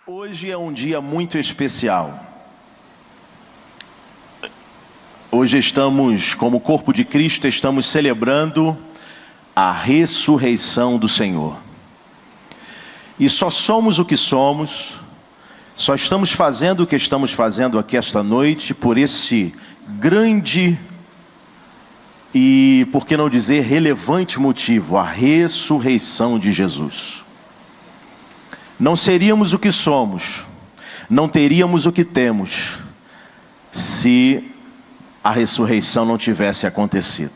Hoje é um dia muito especial. Hoje estamos, como corpo de Cristo, estamos celebrando a ressurreição do Senhor. E só somos o que somos, só estamos fazendo o que estamos fazendo aqui esta noite por esse grande e, por que não dizer, relevante motivo, a ressurreição de Jesus. Não seríamos o que somos, não teríamos o que temos, se a ressurreição não tivesse acontecido.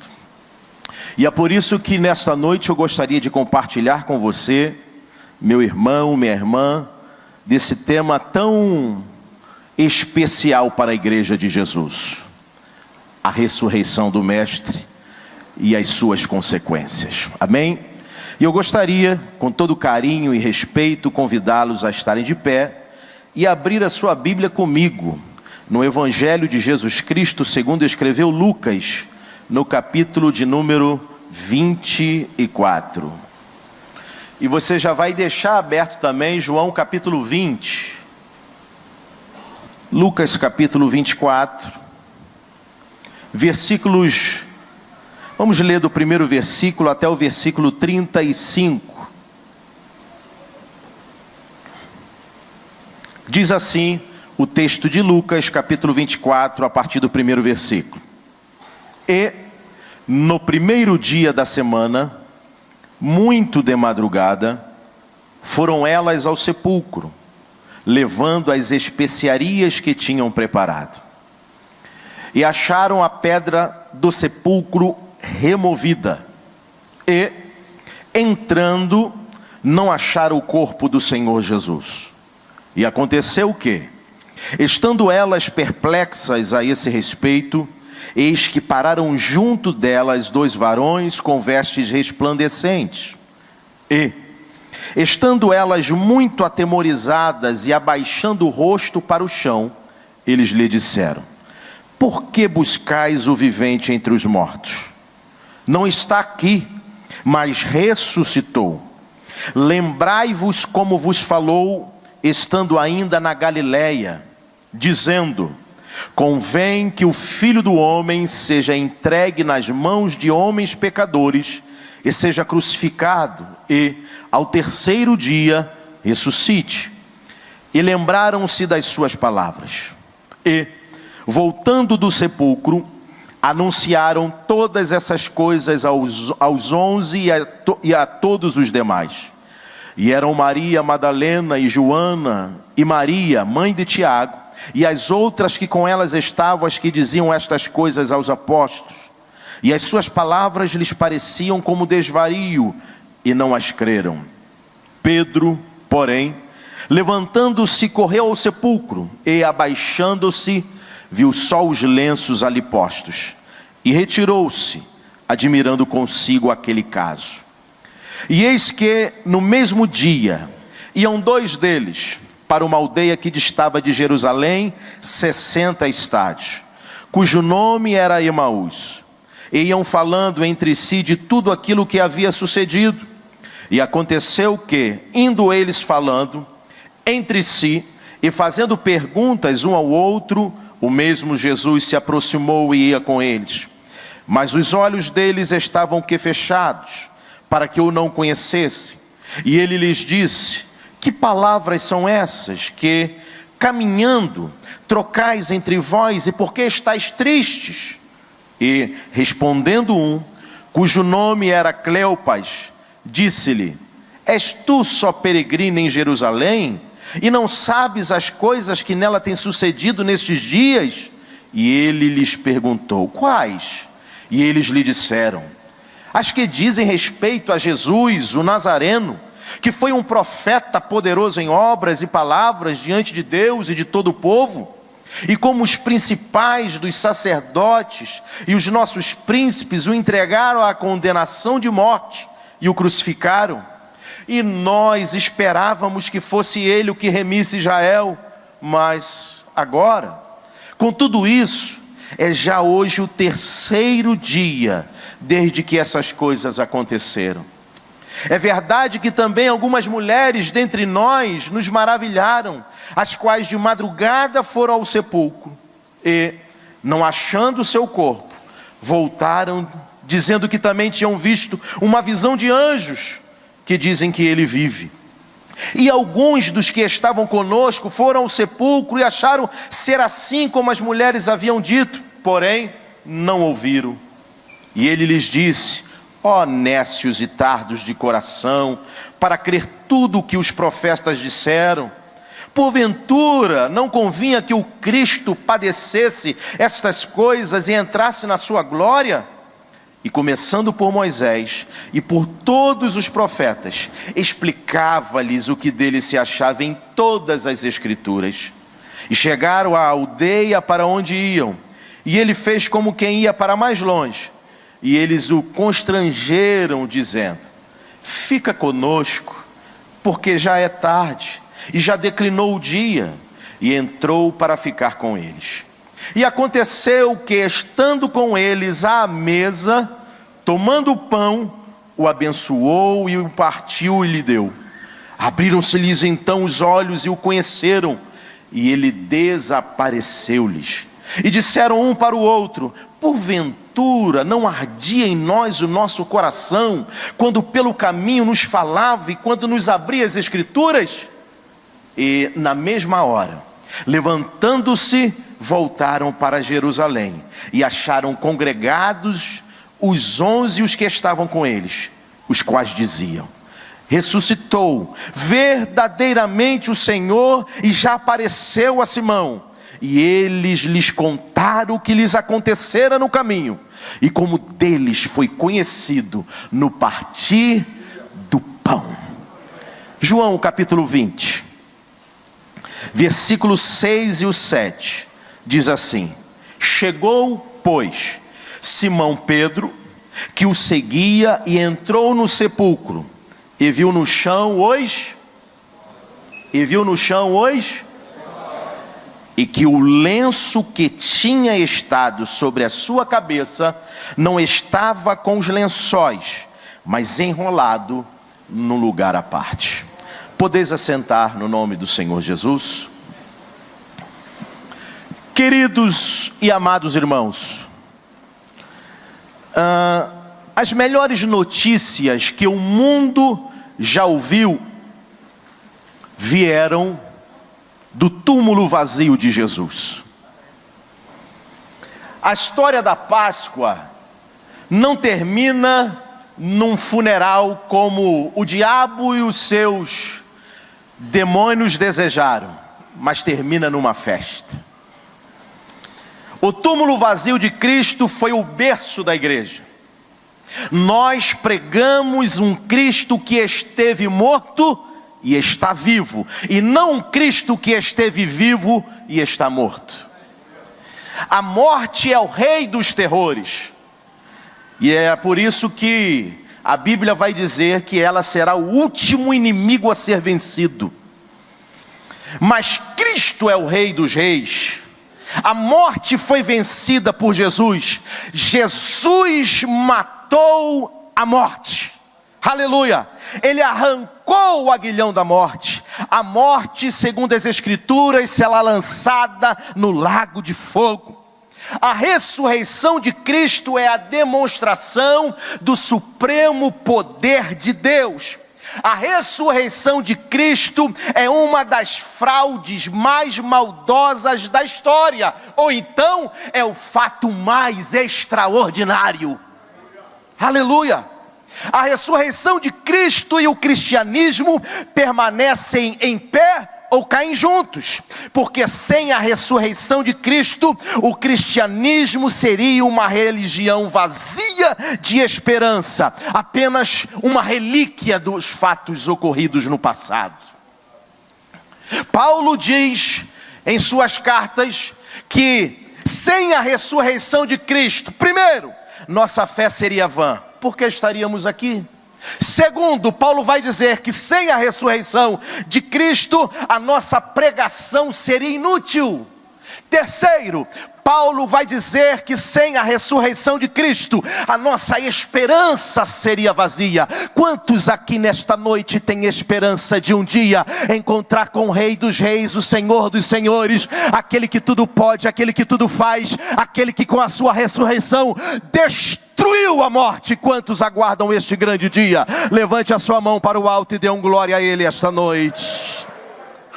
E é por isso que nesta noite eu gostaria de compartilhar com você, meu irmão, minha irmã, desse tema tão especial para a Igreja de Jesus: a ressurreição do Mestre e as suas consequências. Amém? E eu gostaria, com todo carinho e respeito, convidá-los a estarem de pé e abrir a sua Bíblia comigo, no Evangelho de Jesus Cristo, segundo escreveu Lucas, no capítulo de número 24. E você já vai deixar aberto também João capítulo 20. Lucas capítulo 24, versículos... Vamos ler do primeiro versículo até o versículo 35. Diz assim o texto de Lucas, capítulo 24, a partir do primeiro versículo. E no primeiro dia da semana, muito de madrugada, foram elas ao sepulcro, levando as especiarias que tinham preparado. E acharam a pedra do sepulcro removida, e, entrando, não acharam o corpo do Senhor Jesus. E aconteceu o quê? Estando elas perplexas a esse respeito, eis que pararam junto delas dois varões com vestes resplandecentes. E, estando elas muito atemorizadas e abaixando o rosto para o chão, eles lhe disseram: por que buscais o vivente entre os mortos? Não está aqui, mas ressuscitou. Lembrai-vos como vos falou, estando ainda na Galileia, dizendo: convém que o Filho do Homem seja entregue nas mãos de homens pecadores, e seja crucificado, e, ao terceiro dia, ressuscite. E lembraram-se das suas palavras. E, voltando do sepulcro, anunciaram todas essas coisas aos 11 e a todos os demais. E eram Maria Madalena e Joana e Maria, mãe de Tiago, e as outras que com elas estavam, as que diziam estas coisas aos apóstolos. E as suas palavras lhes pareciam como desvario, e não as creram. Pedro, porém, levantando-se, correu ao sepulcro, e abaixando-se, viu só os lenços ali postos, e retirou-se, admirando consigo aquele caso. E eis que, no mesmo dia, iam dois deles para uma aldeia que distava de Jerusalém 60 estádios, cujo nome era Emaús. E iam falando entre si de tudo aquilo que havia sucedido. E aconteceu que, indo eles falando entre si e fazendo perguntas um ao outro, o mesmo Jesus se aproximou e ia com eles. Mas os olhos deles estavam que fechados, para que o não conhecessem. E ele lhes disse: que palavras são essas que, caminhando, trocais entre vós, e por que estáis tristes? E, respondendo um, cujo nome era Cleopas, disse-lhe: és tu só peregrina em Jerusalém? E não sabes as coisas que nela têm sucedido nestes dias? E ele lhes perguntou: quais? E eles lhe disseram: as que dizem respeito a Jesus, o Nazareno, que foi um profeta poderoso em obras e palavras diante de Deus e de todo o povo, e como os principais dos sacerdotes e os nossos príncipes o entregaram à condenação de morte e o crucificaram. E nós esperávamos que fosse ele o que remisse Israel, mas agora, com tudo isso, é já hoje o terceiro dia desde que essas coisas aconteceram. É verdade que também algumas mulheres dentre nós nos maravilharam, as quais de madrugada foram ao sepulcro e, não achando o seu corpo, voltaram dizendo que também tinham visto uma visão de anjos que dizem que ele vive. E alguns dos que estavam conosco foram ao sepulcro e acharam ser assim como as mulheres haviam dito, porém não ouviram. E ele lhes disse: ó nécios e tardos de coração, para crer tudo o que os profetas disseram. Porventura não convinha que o Cristo padecesse estas coisas e entrasse na sua glória? E começando por Moisés e por todos os profetas, explicava-lhes o que dele se achava em todas as Escrituras. E chegaram à aldeia para onde iam, e ele fez como quem ia para mais longe. E eles o constrangeram, dizendo: fica conosco, porque já é tarde, e já declinou o dia. E entrou para ficar com eles. E aconteceu que, estando com eles à mesa, tomando o pão, o abençoou e o partiu e lhe deu. Abriram-se-lhes então os olhos e o conheceram, e ele desapareceu-lhes. E disseram um para o outro: porventura não ardia em nós o nosso coração, quando pelo caminho nos falava e quando nos abria as Escrituras? E na mesma hora, levantando-se, voltaram para Jerusalém, e acharam congregados os 11 os que estavam com eles, os quais diziam: ressuscitou verdadeiramente o Senhor, e já apareceu a Simão. E eles lhes contaram o que lhes acontecera no caminho, e como deles foi conhecido no partir do pão. João capítulo 20, versículos 6 e o 7, diz assim: chegou, pois, Simão Pedro, que o seguia, e entrou no sepulcro, e viu no chão os... e que o lenço que tinha estado sobre a sua cabeça não estava com os lençóis, mas enrolado num lugar à parte. Podeis assentar no nome do Senhor Jesus. Queridos e amados irmãos, as melhores notícias que o mundo já ouviu vieram do túmulo vazio de Jesus. A história da Páscoa não termina num funeral como o diabo e os seus demônios desejaram, mas termina numa festa. O túmulo vazio de Cristo foi o berço da igreja. Nós pregamos um Cristo que esteve morto e está vivo, e não um Cristo que esteve vivo e está morto. A morte é o rei dos terrores, e é por isso que a Bíblia vai dizer que ela será o último inimigo a ser vencido. Mas Cristo é o rei dos reis. A morte foi vencida por Jesus. Jesus matou a morte. Aleluia! Ele arrancou o aguilhão da morte. A morte, segundo as Escrituras, será lançada no lago de fogo. A ressurreição de Cristo é a demonstração do supremo poder de Deus. A ressurreição de Cristo é uma das fraudes mais maldosas da história, ou então é o fato mais extraordinário. Aleluia! A ressurreição de Cristo e o cristianismo permanecem em pé ou caem juntos, porque sem a ressurreição de Cristo, o cristianismo seria uma religião vazia de esperança, apenas uma relíquia dos fatos ocorridos no passado. Paulo diz em suas cartas que sem a ressurreição de Cristo, primeiro, nossa fé seria vã. Por que estaríamos aqui? Segundo, Paulo vai dizer que sem a ressurreição de Cristo, a nossa pregação seria inútil. Terceiro, Paulo vai dizer que sem a ressurreição de Cristo, a nossa esperança seria vazia. Quantos aqui nesta noite têm esperança de um dia encontrar com o Rei dos Reis, o Senhor dos Senhores, aquele que tudo pode, aquele que tudo faz, aquele que com a sua ressurreição destruiu a morte? Quantos aguardam este grande dia? Levante a sua mão para o alto e dê um glória a Ele esta noite.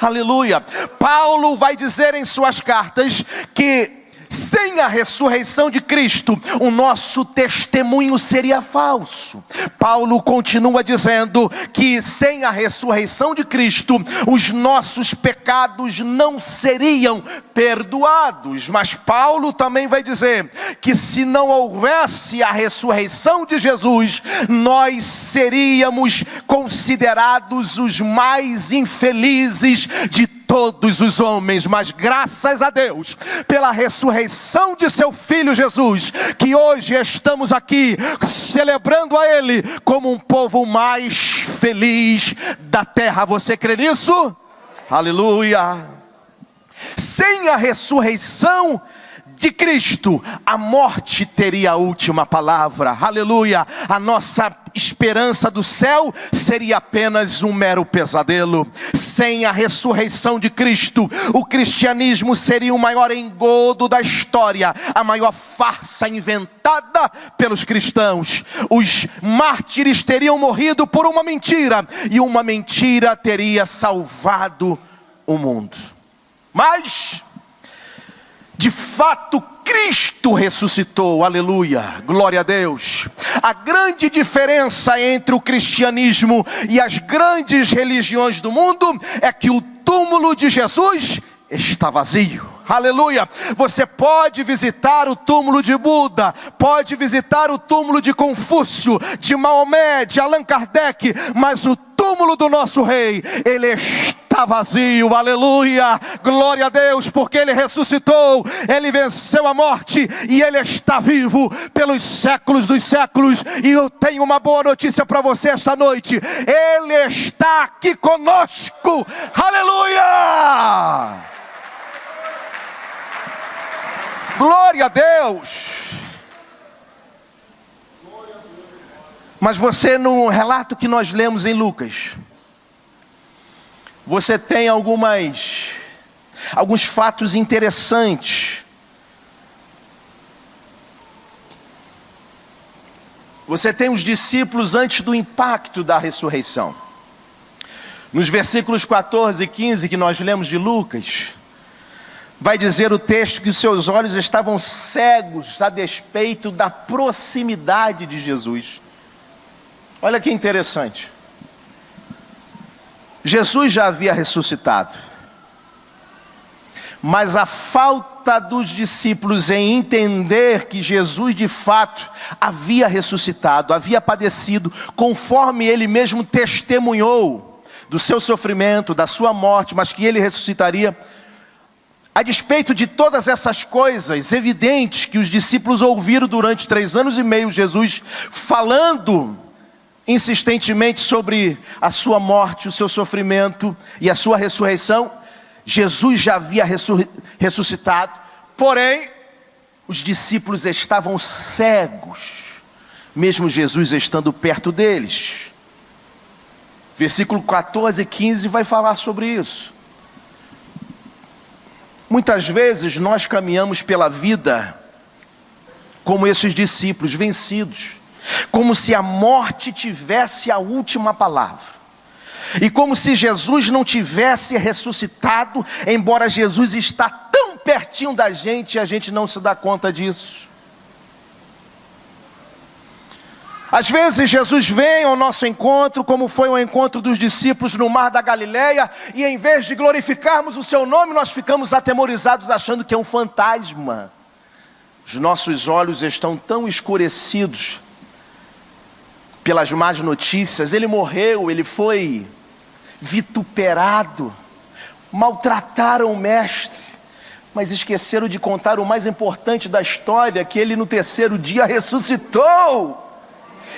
Aleluia. Paulo vai dizer em suas cartas que sem a ressurreição de Cristo, o nosso testemunho seria falso. Paulo continua dizendo que sem a ressurreição de Cristo, os nossos pecados não seriam perdoados. Mas Paulo também vai dizer que se não houvesse a ressurreição de Jesus, nós seríamos considerados os mais infelizes de todos os homens. Mas graças a Deus, pela ressurreição de seu Filho Jesus, que hoje estamos aqui celebrando a Ele como um povo mais feliz da terra. Você crê nisso? Aleluia! Sem a ressurreição de Cristo, a morte teria a última palavra. Aleluia! A nossa esperança do céu seria apenas um mero pesadelo. Sem a ressurreição de Cristo, o cristianismo seria o maior engodo da história, a maior farsa inventada pelos cristãos. Os mártires teriam morrido por uma mentira, e uma mentira teria salvado o mundo. Mas de fato, Cristo ressuscitou, aleluia, glória a Deus. A grande diferença entre o cristianismo e as grandes religiões do mundo é que o túmulo de Jesus está vazio, aleluia. Você pode visitar o túmulo de Buda, pode visitar o túmulo de Confúcio, de Maomé, de Allan Kardec, mas o túmulo do nosso rei, ele está vazio, aleluia, glória a Deus, porque ele ressuscitou, ele venceu a morte e ele está vivo pelos séculos dos séculos. E eu tenho uma boa notícia para você esta noite: ele está aqui conosco, aleluia, glória a Deus. Mas você, no relato que nós lemos em Lucas, você tem alguns fatos interessantes. Você tem os discípulos antes do impacto da ressurreição. Nos versículos 14 e 15 que nós lemos de Lucas, vai dizer o texto que os seus olhos estavam cegos a despeito da proximidade de Jesus. Olha que interessante. Jesus já havia ressuscitado, mas a falta dos discípulos em entender que Jesus de fato havia ressuscitado, havia padecido, conforme ele mesmo testemunhou do seu sofrimento, da sua morte, mas que ele ressuscitaria. A despeito de todas essas coisas evidentes que os discípulos ouviram durante 3 anos e meio, Jesus falando insistentemente sobre a sua morte, o seu sofrimento e a sua ressurreição, Jesus já havia ressuscitado, porém, os discípulos estavam cegos, mesmo Jesus estando perto deles. Versículo 14 e 15 vai falar sobre isso. Muitas vezes nós caminhamos pela vida como esses discípulos, vencidos, como se a morte tivesse a última palavra, e como se Jesus não tivesse ressuscitado, embora Jesus está tão pertinho da gente e a gente não se dá conta disso. Às vezes Jesus vem ao nosso encontro, como foi o encontro dos discípulos no mar da Galileia, e em vez de glorificarmos o seu nome, nós ficamos atemorizados achando que é um fantasma. Os nossos olhos estão tão escurecidos pelas más notícias. Ele morreu, ele foi vituperado, maltrataram o mestre, mas esqueceram de contar o mais importante da história, que ele no 3º dia ressuscitou.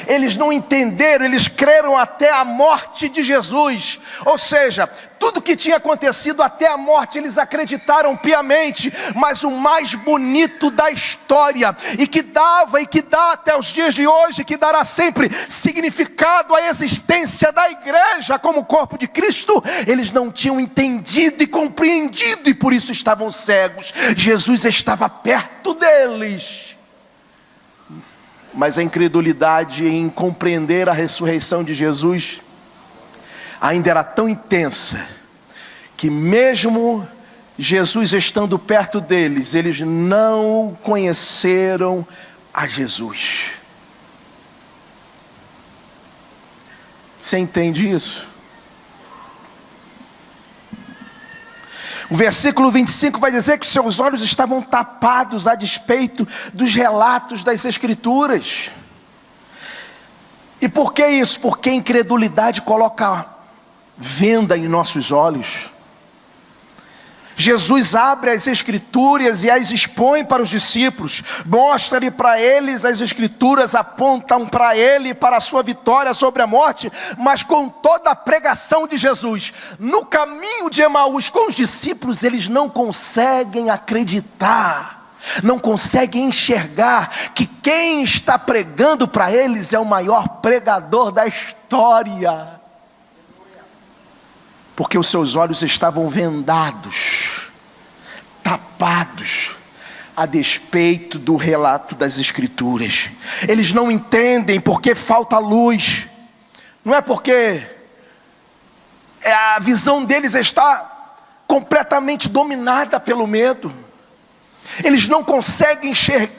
eles não entenderam, eles creram até a morte de Jesus. Ou seja, tudo que tinha acontecido até a morte, eles acreditaram piamente. Mas o mais bonito da história, e que dava e que dá até os dias de hoje, que dará sempre significado à existência da igreja como corpo de Cristo, eles não tinham entendido e compreendido, e por isso estavam cegos. Jesus estava perto deles, mas a incredulidade em compreender a ressurreição de Jesus ainda era tão intensa, que mesmo Jesus estando perto deles, eles não conheceram a Jesus. Você entende isso? O versículo 25 vai dizer que seus olhos estavam tapados a despeito dos relatos das Escrituras. E por que isso? Porque a incredulidade coloca venda em nossos olhos. Jesus abre as Escrituras e as expõe para os discípulos, mostra-lhe para eles as Escrituras, apontam para ele, para a sua vitória sobre a morte, mas com toda a pregação de Jesus, no caminho de Emaús com os discípulos, eles não conseguem acreditar, não conseguem enxergar que quem está pregando para eles é o maior pregador da história. Porque os seus olhos estavam vendados, tapados, a despeito do relato das Escrituras. Eles não entendem porque falta luz. Não é porque a visão deles está completamente dominada pelo medo. Eles não conseguem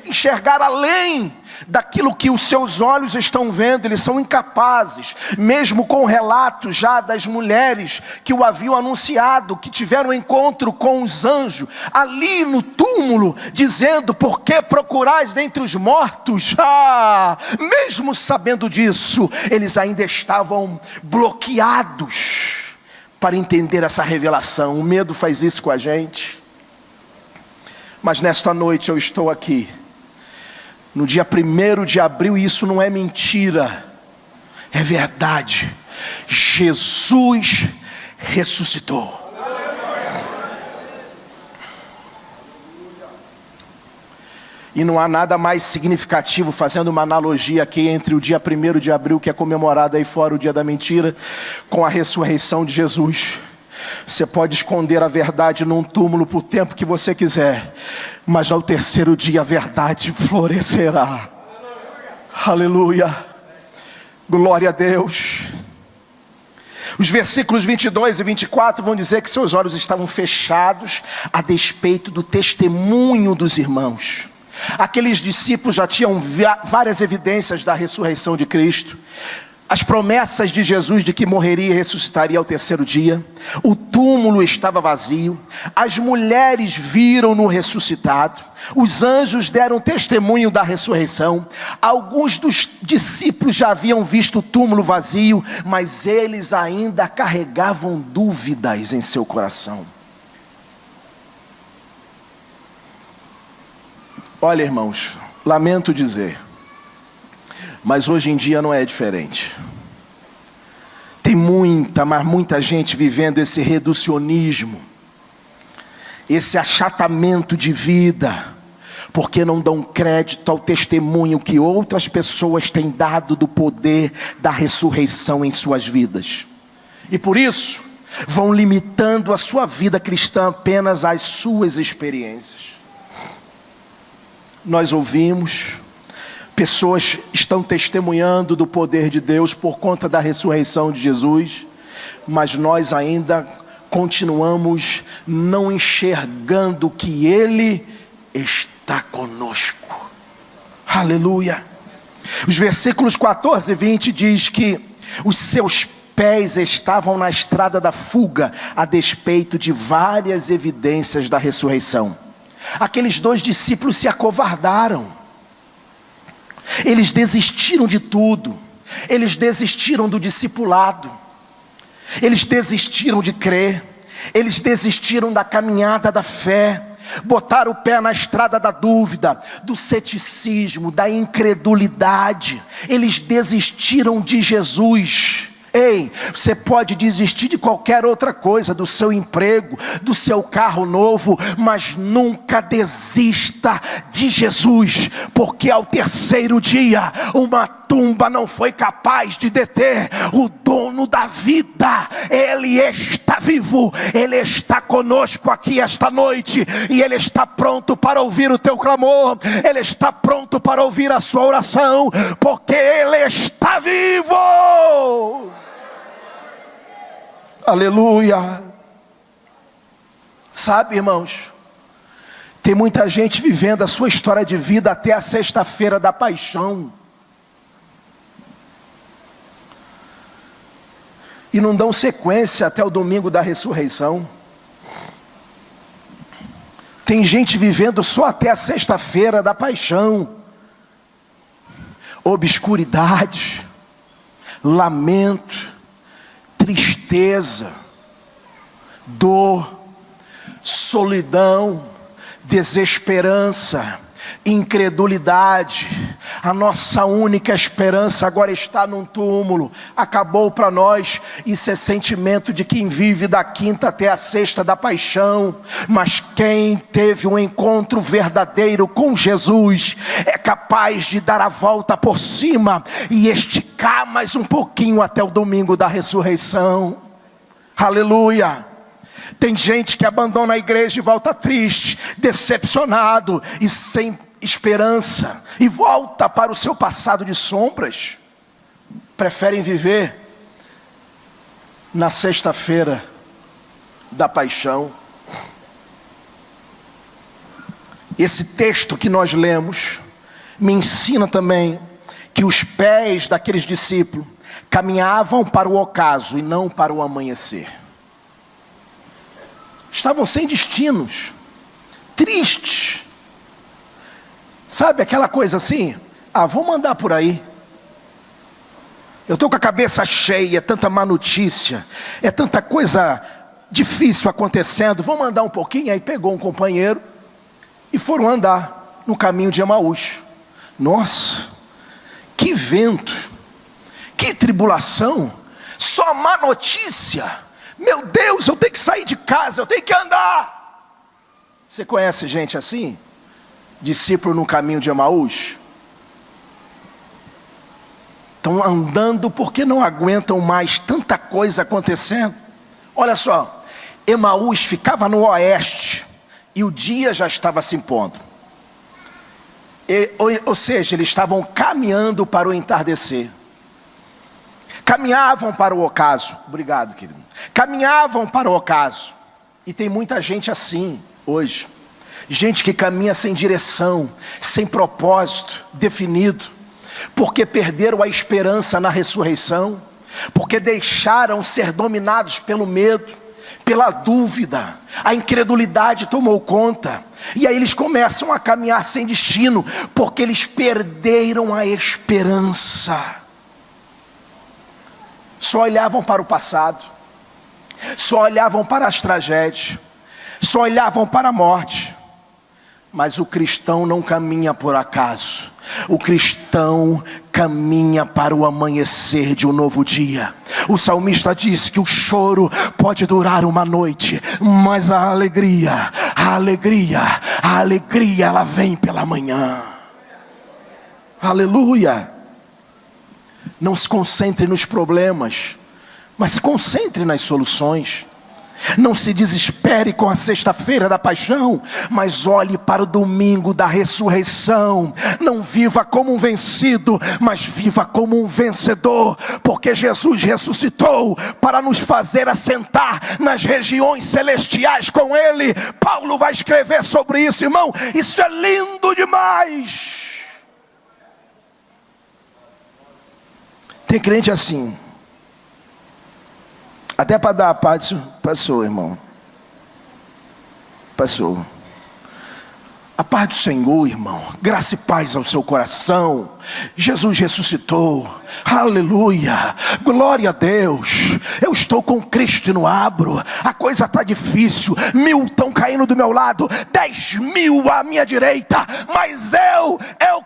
enxergar além daquilo que os seus olhos estão vendo. Eles são incapazes, mesmo com relatos já das mulheres que o haviam anunciado, que tiveram encontro com os anjos, ali no túmulo, dizendo: por que procurais dentre os mortos? Mesmo sabendo disso, eles ainda estavam bloqueados para entender essa revelação. O medo faz isso com a gente. Mas nesta noite eu estou aqui, no dia 1º de abril, e isso não é mentira, é verdade. Jesus ressuscitou. E não há nada mais significativo, fazendo uma analogia aqui entre o dia 1º de abril, que é comemorado aí fora, o dia da mentira, com a ressurreição de Jesus. Você pode esconder a verdade num túmulo por tempo que você quiser, mas ao 3º dia a verdade florescerá. Aleluia, glória a Deus. Os versículos 22 e 24 vão dizer que seus olhos estavam fechados a despeito do testemunho dos irmãos. Aqueles discípulos já tinham várias evidências da ressurreição de Cristo, as promessas de Jesus de que morreria e ressuscitaria ao 3º dia. O túmulo estava vazio, as mulheres viram-no ressuscitado, os anjos deram testemunho da ressurreição. Alguns dos discípulos já haviam visto o túmulo vazio, mas eles ainda carregavam dúvidas em seu coração. Olha, irmãos, lamento dizer, mas hoje em dia não é diferente. Tem muita gente vivendo esse reducionismo, esse achatamento de vida, porque não dão crédito ao testemunho que outras pessoas têm dado do poder da ressurreição em suas vidas. E por isso, vão limitando a sua vida cristã apenas às suas experiências. Nós ouvimos, pessoas estão testemunhando do poder de Deus por conta da ressurreição de Jesus, mas nós ainda continuamos não enxergando que Ele está conosco. Aleluia. Os versículos 14 e 20 diz que os seus pés estavam na estrada da fuga, a despeito de várias evidências da ressurreição. Aqueles 2 discípulos se acovardaram. Eles desistiram de tudo. Eles desistiram do discipulado. Eles desistiram de crer. Eles desistiram da caminhada da fé. botaram o pé na estrada da dúvida, do ceticismo, da incredulidade. Eles desistiram de Jesus. Ei, você pode desistir de qualquer outra coisa, do seu emprego, do seu carro novo, mas nunca desista de Jesus, porque ao terceiro dia, uma tumba não foi capaz de deter o dono da vida. Ele está vivo, Ele está conosco aqui esta noite, e Ele está pronto para ouvir o teu clamor, Ele está pronto para ouvir a sua oração, porque Ele está vivo. Aleluia. Sabe, irmãos, tem muita gente vivendo a sua história de vida até a sexta-feira da paixão, e não dão sequência até o domingo da ressurreição. Tem gente vivendo só até a sexta-feira da paixão. Obscuridade, lamento, tristeza, dor, solidão, desesperança, incredulidade. A nossa única esperança agora está num túmulo. Acabou para nós. Isso é sentimento de quem vive da quinta até a sexta da paixão. Mas quem teve um encontro verdadeiro com Jesus é capaz de dar a volta por cima e esticar mais um pouquinho até o domingo da ressurreição. Aleluia. Tem gente que abandona a igreja e volta triste, decepcionado e sem esperança, e volta para o seu passado de sombras. Preferem viver na sexta-feira da paixão. Esse texto que nós lemos me ensina também que os pés daqueles discípulos caminhavam para o ocaso e não para o amanhecer. Estavam sem destinos, tristes. Sabe aquela coisa assim? Vamos andar por aí. Eu estou com a cabeça cheia, é tanta má notícia, é tanta coisa difícil acontecendo. Vamos andar um pouquinho? Aí pegou um companheiro e foram andar no caminho de Emaús. Nossa, que vento, que tribulação, só má notícia. Meu Deus, eu tenho que sair de casa, eu tenho que andar. Você conhece gente assim? Discípulo no caminho de Emaús? Estão andando porque não aguentam mais tanta coisa acontecendo. Olha só, Emaús ficava no oeste e o dia já estava se impondo. Ou seja, eles estavam caminhando para o entardecer. Caminhavam para o ocaso. Obrigado, querido. Caminhavam para o ocaso. E tem muita gente assim hoje. Gente que caminha sem direção, sem propósito definido, porque perderam a esperança na ressurreição, porque deixaram ser dominados pelo medo, pela dúvida. A incredulidade tomou conta, e aí eles começam a caminhar sem destino, porque eles perderam a esperança. Só olhavam para o passado, só olhavam para as tragédias, só olhavam para a morte. Mas o cristão não caminha por acaso. O cristão caminha para o amanhecer de um novo dia. O salmista diz que o choro pode durar uma noite, mas a alegria, ela vem pela manhã. Aleluia. Não se concentre nos problemas, mas se concentre nas soluções. Não se desespere com a sexta-feira da paixão, mas olhe para o domingo da ressurreição. Não viva como um vencido, mas viva como um vencedor, porque Jesus ressuscitou para nos fazer assentar nas regiões celestiais com Ele. Paulo vai escrever sobre isso, irmão. Isso é lindo demais. Tem crente assim. Até para dar a paz, passou, irmão. Passou. A paz do Senhor, irmão. Graça e paz ao seu coração. Jesus ressuscitou. Aleluia. Glória a Deus. Eu estou com Cristo e não abro. A coisa está difícil. 1000 estão caindo do meu lado, 10.000 à minha direita. Mas eu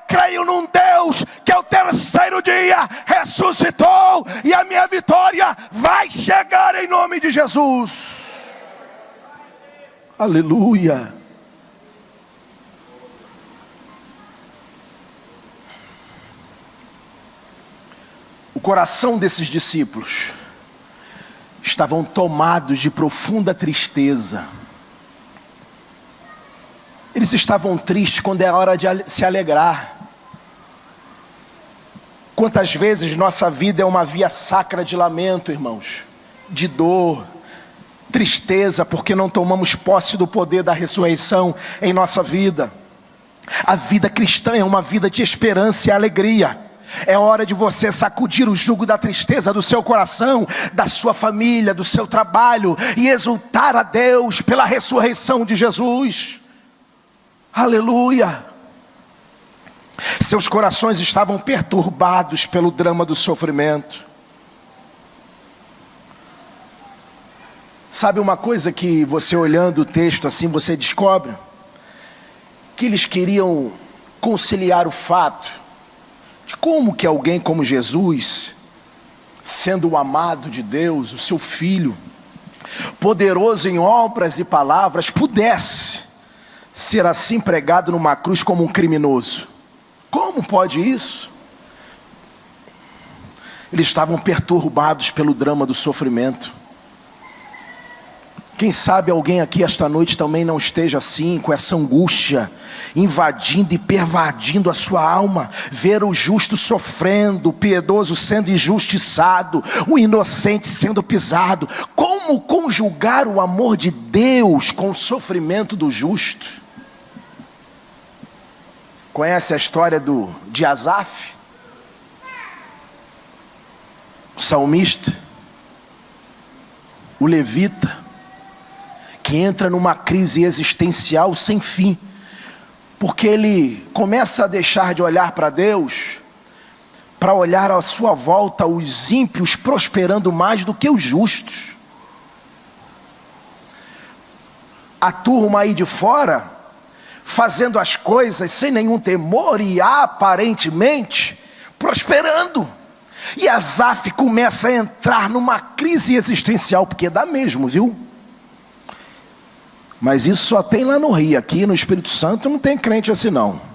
creio num Deus que ao terceiro dia ressuscitou. E a minha vitória vai chegar em nome de Jesus. Aleluia. O coração desses discípulos estavam tomados de profunda tristeza. Eles estavam tristes quando é hora de se alegrar. Quantas vezes nossa vida é uma via sacra de lamento, irmãos, de dor, tristeza, porque não tomamos posse do poder da ressurreição em nossa vida. A vida cristã é uma vida de esperança e alegria. É hora de você sacudir o jugo da tristeza do seu coração, da sua família, do seu trabalho, e exultar a Deus pela ressurreição de Jesus. Aleluia. Seus corações estavam perturbados pelo drama do sofrimento. Sabe uma coisa que você olhando o texto assim você descobre? Que eles queriam conciliar o fato de como que alguém como Jesus, sendo o amado de Deus, o seu Filho, poderoso em obras e palavras, pudesse ser assim pregado numa cruz como um criminoso. Como pode isso? Eles estavam perturbados pelo drama do sofrimento. Quem sabe alguém aqui esta noite também não esteja assim, com essa angústia, invadindo e pervadindo a sua alma. Ver o justo sofrendo, o piedoso sendo injustiçado, o inocente sendo pisado. Como conjugar o amor de Deus com o sofrimento do justo? Conhece a história de Asaf? O salmista, o levita, que entra numa crise existencial sem fim, porque ele começa a deixar de olhar para Deus, para olhar à sua volta os ímpios prosperando mais do que os justos. A turma aí de fora, fazendo as coisas sem nenhum temor e aparentemente prosperando. E Asaf começa a entrar numa crise existencial, porque dá mesmo, viu? Mas isso só tem lá no Rio. Aqui no Espírito Santo não tem crente assim não.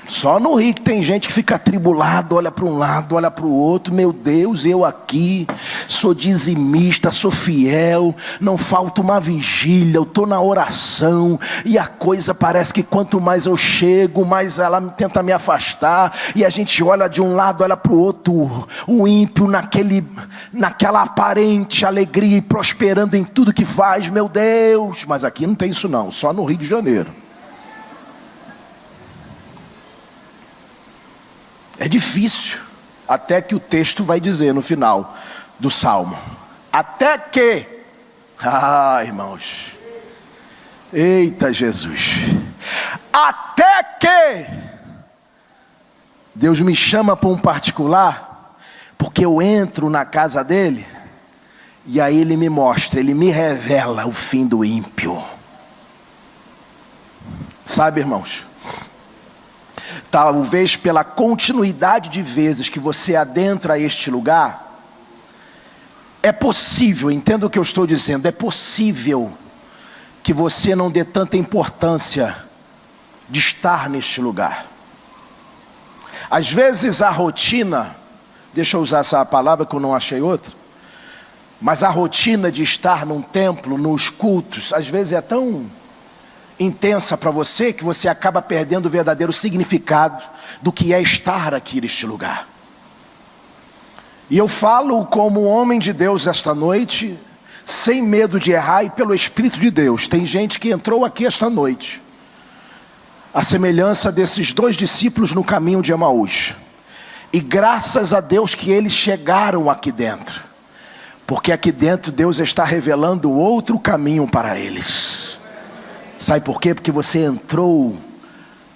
Só no Rio que tem gente que fica atribulado, olha para um lado, olha para o outro. Meu Deus, eu aqui sou dizimista, sou fiel, não falta uma vigília, eu estou na oração, e a coisa parece que quanto mais eu chego, mais ela tenta me afastar, e a gente olha de um lado, olha para o outro, o ímpio naquela aparente alegria e prosperando em tudo que faz, meu Deus. Mas aqui não tem isso não, só no Rio de Janeiro. É difícil, até que o texto vai dizer no final do Salmo. Até que, irmãos, eita Jesus, até que Deus me chama para um particular, porque eu entro na casa dele, e aí ele me mostra, ele me revela o fim do ímpio. Sabe, irmãos, talvez pela continuidade de vezes que você adentra este lugar, é possível, entenda o que eu estou dizendo, é possível que você não dê tanta importância de estar neste lugar. Às vezes a rotina, deixa eu usar essa palavra que eu não achei outra, mas a rotina de estar num templo, nos cultos, às vezes é tão intensa para você, que você acaba perdendo o verdadeiro significado do que é estar aqui neste lugar. E eu falo como homem de Deus esta noite, sem medo de errar e pelo Espírito de Deus. Tem gente que entrou aqui esta noite, a semelhança desses 2 discípulos no caminho de Emaús, e graças a Deus que eles chegaram aqui dentro, porque aqui dentro Deus está revelando outro caminho para eles. Sabe por quê? Porque você entrou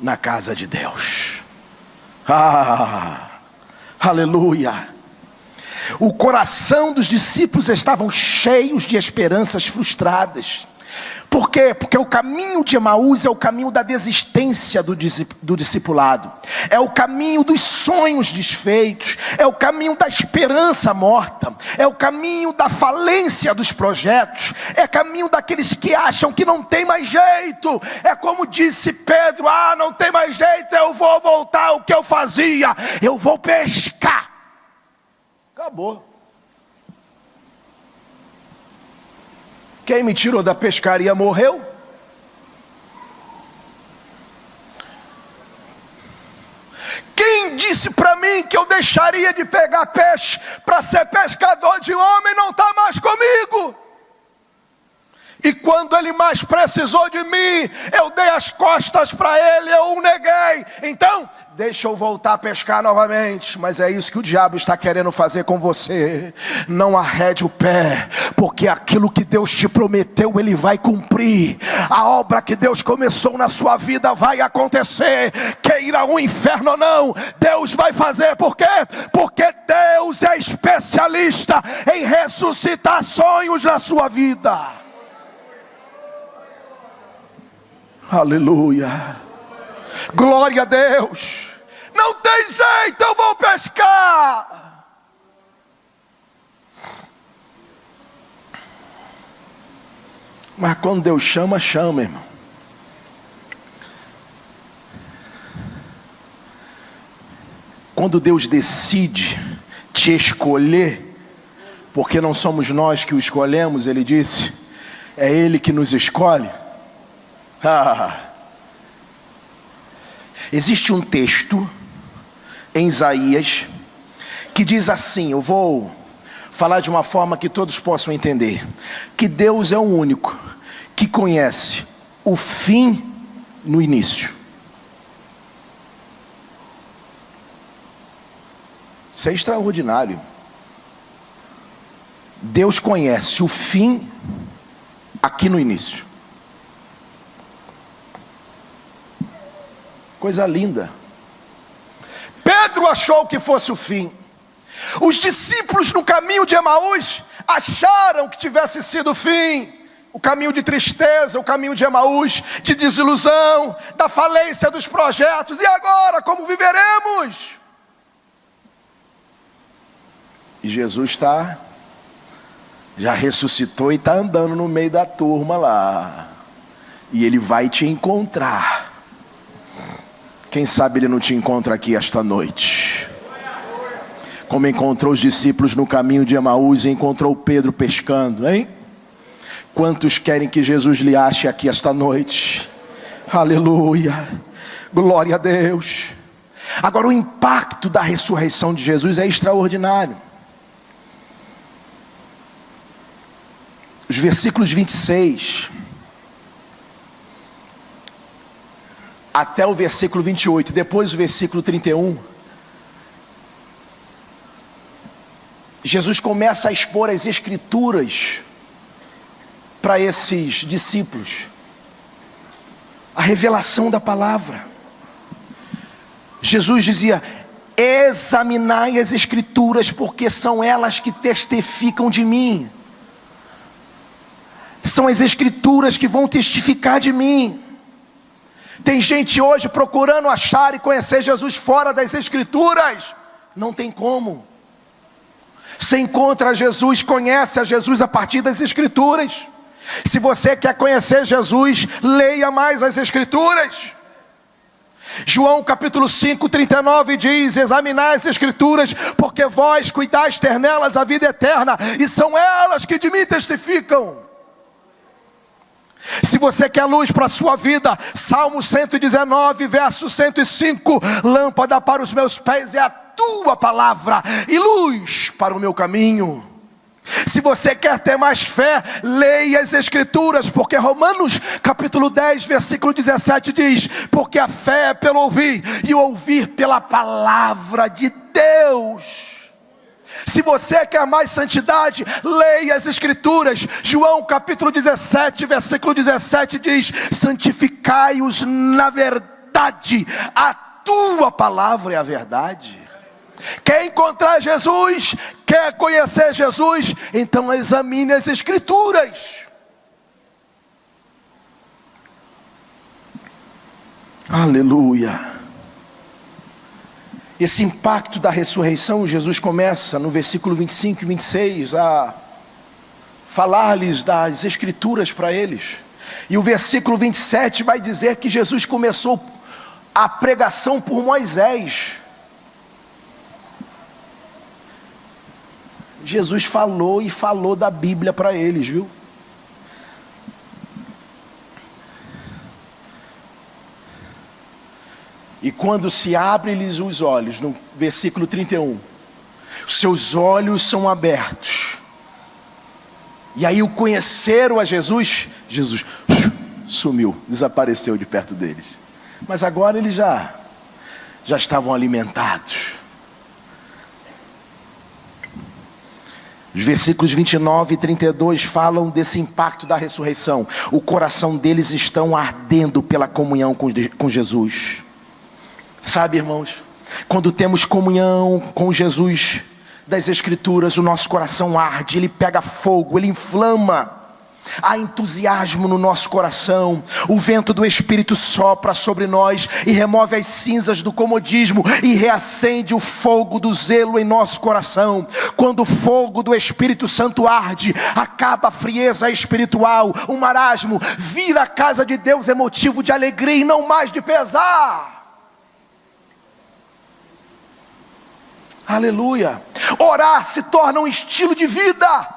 na casa de Deus. Aleluia. O coração dos discípulos estavam cheios de esperanças frustradas. Por quê? Porque o caminho de Emaús é o caminho da desistência do discipulado. É o caminho dos sonhos desfeitos. É o caminho da esperança morta. É o caminho da falência dos projetos. É o caminho daqueles que acham que não tem mais jeito. É como disse Pedro: não tem mais jeito, eu vou voltar ao que eu fazia. Eu vou pescar. Acabou. Quem me tirou da pescaria morreu. Quem disse para mim que eu deixaria de pegar peixe para ser pescador de homem não está mais comigo. E quando ele mais precisou de mim, eu dei as costas para ele, eu o neguei. Então, deixa eu voltar a pescar novamente. Mas é isso que o diabo está querendo fazer com você. Não arrede o pé, porque aquilo que Deus te prometeu, Ele vai cumprir. A obra que Deus começou na sua vida vai acontecer. Queira o inferno ou não, Deus vai fazer. Por quê? Porque Deus é especialista em ressuscitar sonhos na sua vida. Aleluia. Glória a Deus. Não tem jeito, eu vou pescar. Mas quando Deus chama, chama, irmão. Quando Deus decide te escolher, porque não somos nós que o escolhemos, Ele disse, é Ele que nos escolhe. Existe um texto em Isaías que diz assim, eu vou falar de uma forma que todos possam entender, que Deus é o único que conhece o fim no início. Isso é extraordinário. Deus conhece o fim aqui no início. Coisa linda. Pedro achou que fosse o fim. Os discípulos no caminho de Emaús acharam que tivesse sido o fim. O caminho de tristeza, o caminho de Emaús, de desilusão, da falência dos projetos. E agora, como viveremos? E Jesus já ressuscitou e está andando no meio da turma lá. E Ele vai te encontrar. Quem sabe Ele não te encontra aqui esta noite. Como encontrou os discípulos no caminho de Emaús e encontrou Pedro pescando, hein? Quantos querem que Jesus lhe ache aqui esta noite? Aleluia. Glória a Deus. Agora o impacto da ressurreição de Jesus é extraordinário. Os versículos 26 até o versículo 28, depois o versículo 31, Jesus começa a expor as escrituras para esses discípulos, a revelação da palavra. Jesus dizia, examinai as escrituras, porque são elas que testificam de mim. São as escrituras que vão testificar de mim. Tem gente hoje procurando achar e conhecer Jesus fora das escrituras. Não tem como. Você encontra Jesus, conhece a Jesus a partir das escrituras. Se você quer conhecer Jesus, leia mais as escrituras. João capítulo 5, 39 diz, examinai as escrituras, porque vós cuidais ter nelas a vida eterna, e são elas que de mim testificam. Se você quer luz para a sua vida, Salmo 119, verso 105, lâmpada para os meus pés é a tua palavra, e luz para o meu caminho. Se você quer ter mais fé, leia as escrituras, porque Romanos capítulo 10, versículo 17 diz, porque a fé é pelo ouvir, e o ouvir pela palavra de Deus. Se você quer mais santidade, leia as Escrituras. João capítulo 17, versículo 17 diz: santificai-os na verdade, a tua palavra é a verdade. Quer encontrar Jesus? Quer conhecer Jesus? Então examine as Escrituras. Aleluia. Esse impacto da ressurreição, Jesus começa no versículo 25 e 26 a falar-lhes das Escrituras para eles. E o versículo 27 vai dizer que Jesus começou a pregação por Moisés. Jesus falou e falou da Bíblia para eles, viu? E quando se abrem-lhes os olhos, no versículo 31, seus olhos são abertos. E aí o conheceram a Jesus, Jesus sumiu, desapareceu de perto deles. Mas agora eles já estavam alimentados. Os versículos 29 e 32 falam desse impacto da ressurreição. O coração deles estão ardendo pela comunhão com Jesus. Sabe, irmãos, quando temos comunhão com Jesus das Escrituras, o nosso coração arde, ele pega fogo, ele inflama. Há entusiasmo no nosso coração. O vento do Espírito sopra sobre nós e remove as cinzas do comodismo e reacende o fogo do zelo em nosso coração. Quando o fogo do Espírito Santo arde, acaba a frieza espiritual. O marasmo vira a casa de Deus é motivo de alegria e não mais de pesar. Aleluia. Orar se torna um estilo de vida.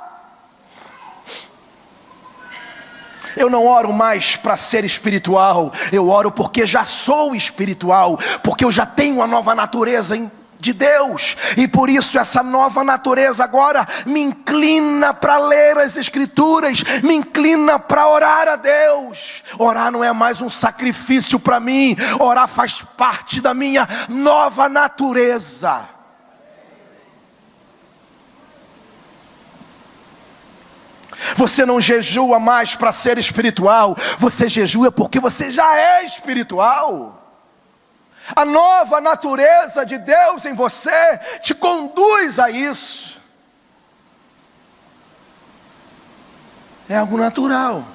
Eu não oro mais para ser espiritual, eu oro porque já sou espiritual, porque eu já tenho uma nova natureza de Deus, e por isso essa nova natureza agora me inclina para ler as Escrituras, me inclina para orar a Deus. Orar não é mais um sacrifício para mim, orar faz parte da minha nova natureza. Você não jejua mais para ser espiritual, você jejua porque você já é espiritual. A nova natureza de Deus em você te conduz a isso. É algo natural.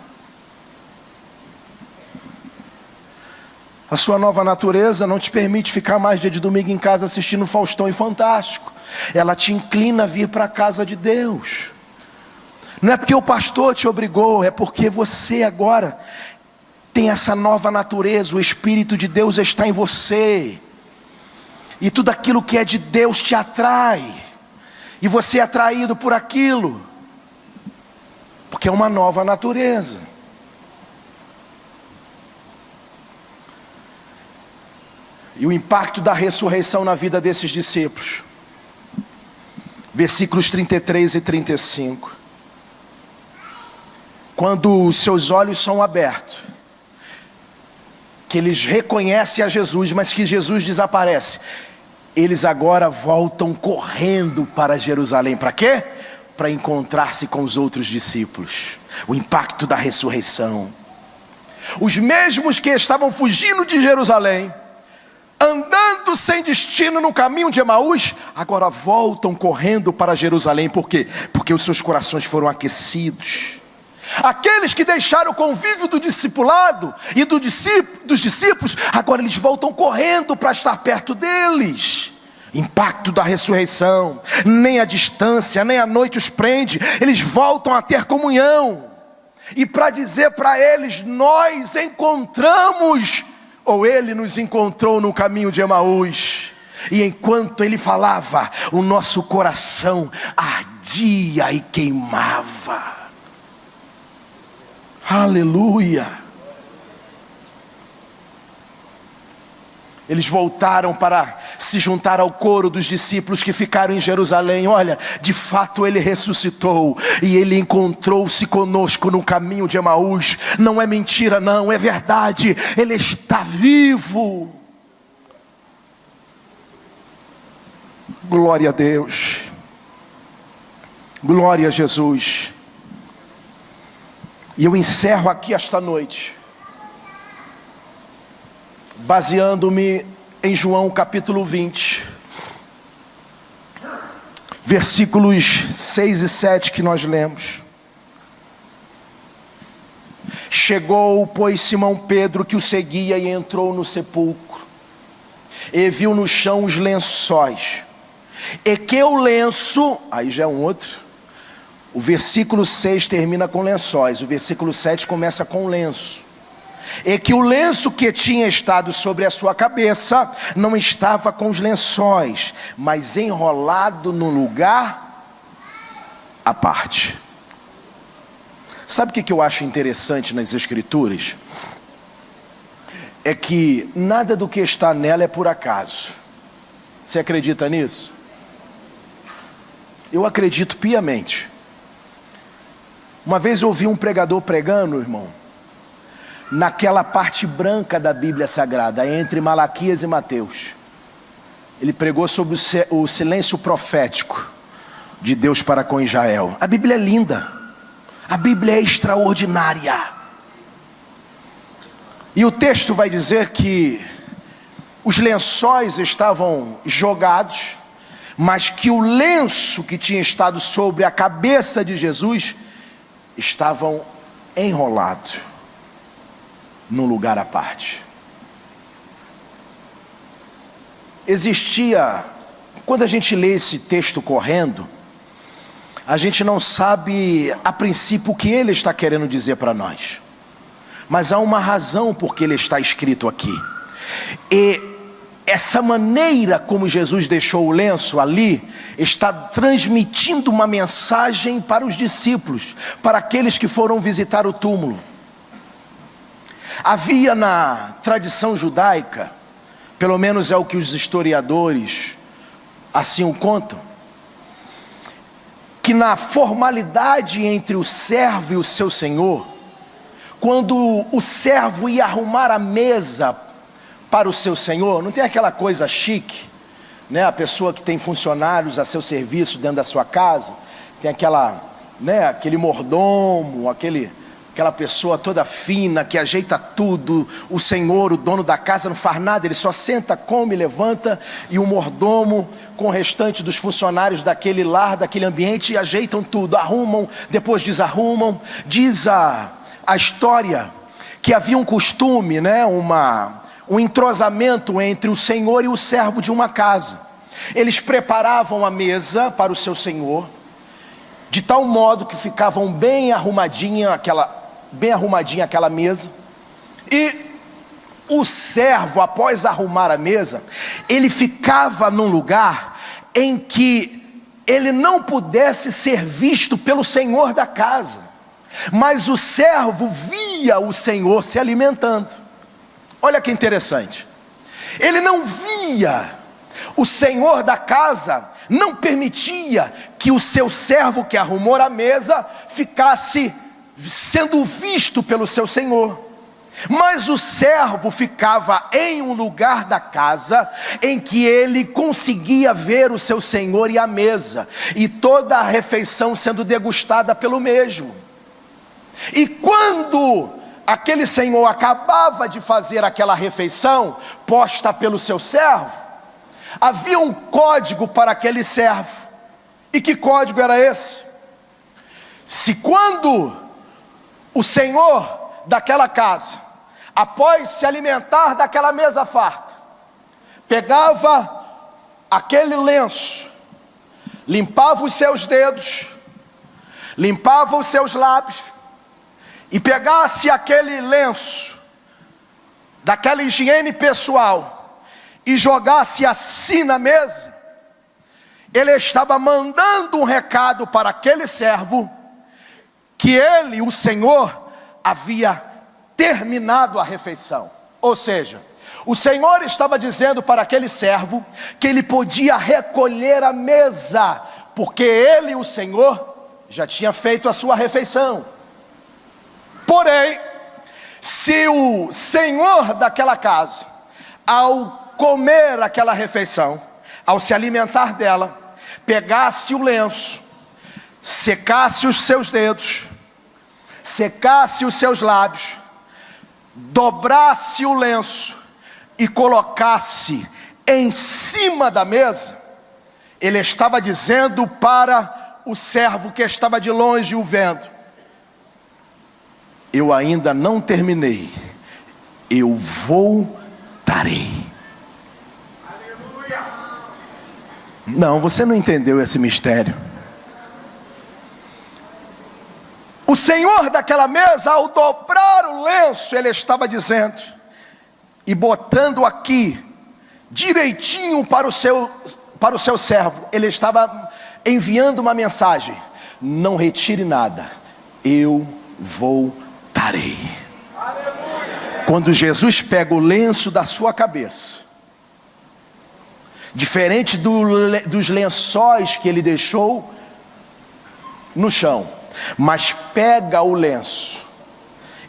A sua nova natureza não te permite ficar mais dia de domingo em casa assistindo Faustão e Fantástico. Ela te inclina a vir para a casa de Deus. Não é porque o pastor te obrigou, é porque você agora tem essa nova natureza, o Espírito de Deus está em você. E tudo aquilo que é de Deus te atrai. E você é atraído por aquilo. Porque é uma nova natureza. E o impacto da ressurreição na vida desses discípulos. Versículos 33 e 35. Quando os seus olhos são abertos, que eles reconhecem a Jesus, mas que Jesus desaparece, eles agora voltam correndo para Jerusalém. Para quê? Para encontrar-se com os outros discípulos. O impacto da ressurreição. Os mesmos que estavam fugindo de Jerusalém, andando sem destino no caminho de Emaús, agora voltam correndo para Jerusalém. Por quê? Porque os seus corações foram aquecidos. Aqueles que deixaram o convívio do discipulado e dos discípulos, agora eles voltam correndo para estar perto deles. Impacto da ressurreição. Nem a distância, nem a noite os prende. Eles voltam a ter comunhão. E para dizer para eles, nós encontramos, ou ele nos encontrou no caminho de Emaús. E enquanto ele falava, o nosso coração ardia e queimava. Aleluia. Eles voltaram para se juntar ao coro dos discípulos que ficaram em Jerusalém. Olha, de fato ele ressuscitou e ele encontrou-se conosco no caminho de Emaús. Não é mentira não, é verdade. Ele está vivo. Glória a Deus. Glória a Jesus. E eu encerro aqui esta noite, baseando-me em João capítulo 20, versículos 6 e 7 que nós lemos. Chegou, pois, Simão Pedro, que o seguia, e entrou no sepulcro, e viu no chão os lençóis, e que o lenço, aí já é um outro, o versículo 6 termina com lençóis, o versículo 7 começa com lenço, e que o lenço que tinha estado sobre a sua cabeça, não estava com os lençóis, mas enrolado num lugar à parte. Sabe o que eu acho interessante nas Escrituras? É que nada do que está nela é por acaso. Você acredita nisso? Eu acredito piamente. Uma vez eu ouvi um pregador pregando, irmão, naquela parte branca da Bíblia Sagrada, entre Malaquias e Mateus. Ele pregou sobre o silêncio profético de Deus para com Israel. A Bíblia é linda. A Bíblia é extraordinária. E o texto vai dizer que os lençóis estavam jogados, mas que o lenço que tinha estado sobre a cabeça de Jesus estavam enrolados num lugar à parte. Existia, quando a gente lê esse texto correndo, a gente não sabe a princípio o que ele está querendo dizer para nós, mas há uma razão por que ele está escrito aqui. E essa maneira como Jesus deixou o lenço ali, está transmitindo uma mensagem para os discípulos, para aqueles que foram visitar o túmulo. Havia na tradição judaica, pelo menos é o que os historiadores assim o contam, que na formalidade entre o servo e o seu senhor, quando o servo ia arrumar a mesa para o seu senhor, não tem aquela coisa chique, né? A pessoa que tem funcionários a seu serviço dentro da sua casa, tem aquela, né, aquele mordomo, aquela pessoa toda fina, que ajeita tudo. O senhor, o dono da casa, não faz nada, ele só senta, come, levanta, e o mordomo, com o restante dos funcionários daquele lar, daquele ambiente, ajeitam tudo, arrumam, depois desarrumam. Diz a história que havia um costume, né, um entrosamento entre o senhor e o servo de uma casa. Eles preparavam a mesa para o seu senhor, de tal modo que ficavam bem arrumadinha aquela mesa, e o servo, após arrumar a mesa, ele ficava num lugar em que ele não pudesse ser visto pelo senhor da casa, mas o servo via o senhor se alimentando. Olha que interessante, ele não via, o senhor da casa não permitia que o seu servo que arrumou a mesa ficasse sendo visto pelo seu senhor, mas o servo ficava em um lugar da casa em que ele conseguia ver o seu senhor e a mesa, e toda a refeição sendo degustada pelo mesmo. E quando aquele senhor acabava de fazer aquela refeição posta pelo seu servo, havia um código para aquele servo. E que código era esse? Se quando o senhor daquela casa, após se alimentar daquela mesa farta, pegava aquele lenço, limpava os seus dedos, limpava os seus lábios, e pegasse aquele lenço, daquela higiene pessoal, e jogasse assim na mesa, ele estava mandando um recado para aquele servo, que ele, o Senhor, havia terminado a refeição. Ou seja, o Senhor estava dizendo para aquele servo, que ele podia recolher a mesa, porque ele, o Senhor, já tinha feito a sua refeição. Porém, se o senhor daquela casa, ao comer aquela refeição, ao se alimentar dela, pegasse o lenço, secasse os seus dedos, secasse os seus lábios, dobrasse o lenço e colocasse em cima da mesa, ele estava dizendo para o servo que estava de longe o vendo: eu ainda não terminei, eu voltarei. Aleluia. Não, você não entendeu esse mistério. O Senhor daquela mesa, ao dobrar o lenço, ele estava dizendo, e botando aqui, direitinho para o seu servo, ele estava enviando uma mensagem: não retire nada, eu voltarei. Aleluia. Quando Jesus pega o lenço da sua cabeça, diferente dos lençóis que ele deixou no chão, mas pega o lenço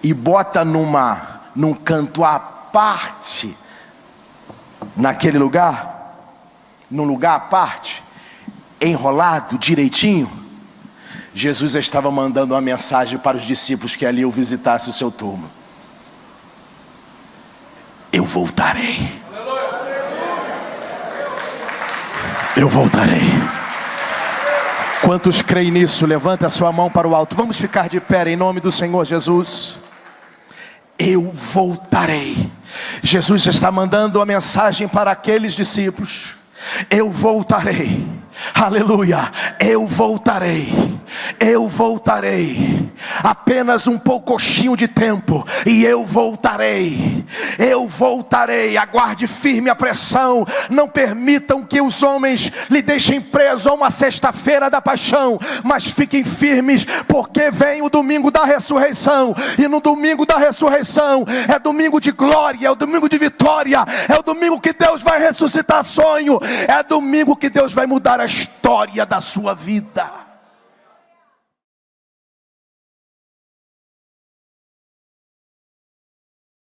e bota num canto à parte, naquele lugar, num lugar à parte, enrolado direitinho, Jesus estava mandando uma mensagem para os discípulos que ali o visitasse o seu túmulo: eu voltarei. Eu voltarei. Quantos creem nisso? Levanta a sua mão para o alto. Vamos ficar de pé em nome do Senhor Jesus. Eu voltarei. Jesus está mandando uma mensagem para aqueles discípulos: eu voltarei. Aleluia. Eu voltarei. Eu voltarei. Apenas um pouquinho de tempo e eu voltarei. Eu voltarei. Aguarde firme a pressão. Não permitam que os homens lhe deixem preso a uma sexta-feira da paixão, mas fiquem firmes, porque vem o domingo da ressurreição. E no domingo da ressurreição é domingo de glória, é o domingo de vitória, é o domingo que Deus vai ressuscitar sonho, é domingo que Deus vai mudar a história da sua vida.